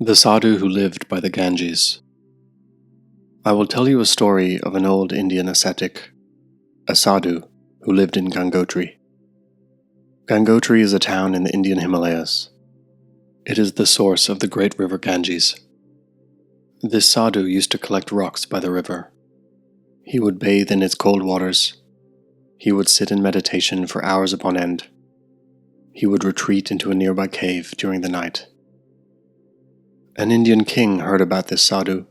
The Sadhu who lived by the Ganges. I will tell you a story of an old Indian ascetic, a sadhu who lived in Gangotri. Gangotri is a town in the Indian Himalayas. It is the source of the great river Ganges. This sadhu used to collect rocks by the river. He would bathe in its cold waters. He would sit in meditation for hours upon end. He would retreat into a nearby cave during the night. An Indian king heard about this sadhu.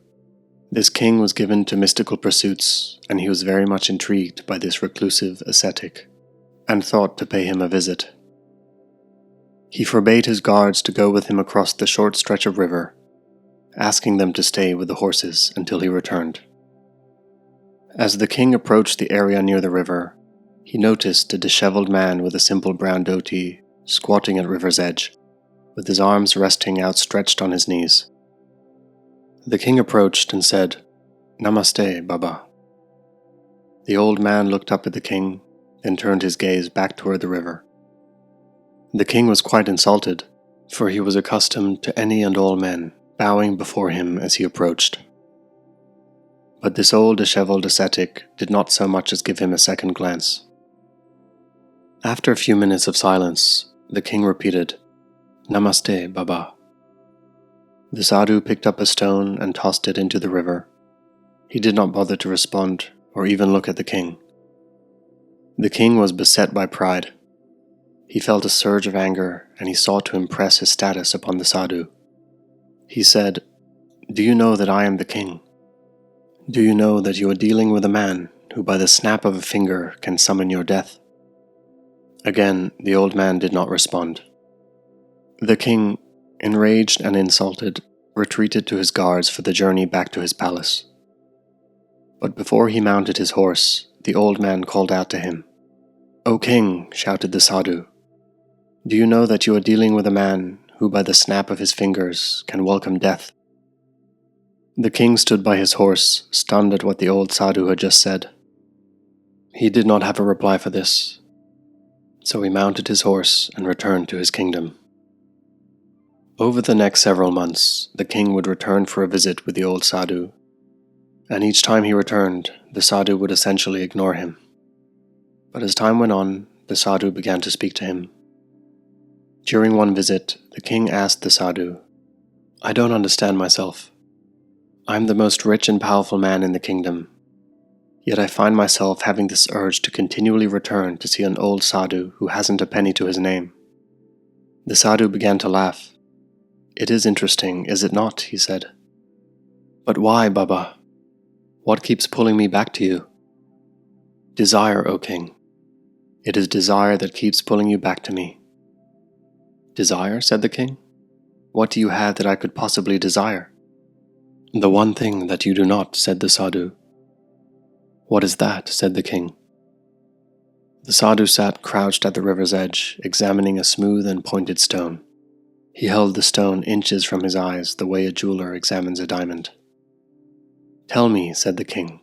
This king was given to mystical pursuits, and he was very much intrigued by this reclusive ascetic, and thought to pay him a visit. He forbade his guards to go with him across the short stretch of river, asking them to stay with the horses until he returned. As the king approached the area near the river, he noticed a disheveled man with a simple brown dhoti squatting at river's edge, with his arms resting outstretched on his knees. The king approached and said, "Namaste, Baba." The old man looked up at the king, then turned his gaze back toward the river. The king was quite insulted, for he was accustomed to any and all men bowing before him as he approached. But this old disheveled ascetic did not so much as give him a second glance. After a few minutes of silence, the king repeated, "Namaste, Baba." The sadhu picked up a stone and tossed it into the river. He did not bother to respond or even look at the king. The king was beset by pride. He felt a surge of anger and he sought to impress his status upon the sadhu. He said, "Do you know that I am the king? Do you know that you are dealing with a man who by the snap of a finger can summon your death?" Again, the old man did not respond. The king, enraged and insulted, retreated to his guards for the journey back to his palace. But before he mounted his horse, the old man called out to him. "O king," shouted the sadhu, "do you know that you are dealing with a man who by the snap of his fingers can welcome death?" The king stood by his horse, stunned at what the old sadhu had just said. He did not have a reply for this, so he mounted his horse and returned to his kingdom. Over the next several months, the king would return for a visit with the old sadhu, and each time he returned, the sadhu would essentially ignore him. But as time went on, the sadhu began to speak to him. During one visit, the king asked the sadhu, "I don't understand myself. I'm the most rich and powerful man in the kingdom, yet I find myself having this urge to continually return to see an old sadhu who hasn't a penny to his name." The sadhu began to laugh. "It is interesting, is it not?" he said. "But why, Baba? What keeps pulling me back to you?" "Desire, O king. It is desire that keeps pulling you back to me." "Desire?" said the king. "What do you have that I could possibly desire?" "The one thing that you do not," said the sadhu. "What is that?" said the king. The sadhu sat crouched at the river's edge, examining a smooth and pointed stone. He held the stone inches from his eyes the way a jeweler examines a diamond. "Tell me," said the king,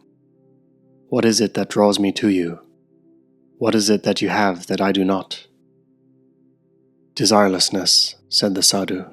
"what is it that draws me to you? What is it that you have that I do not?" "Desirelessness," said the sadhu.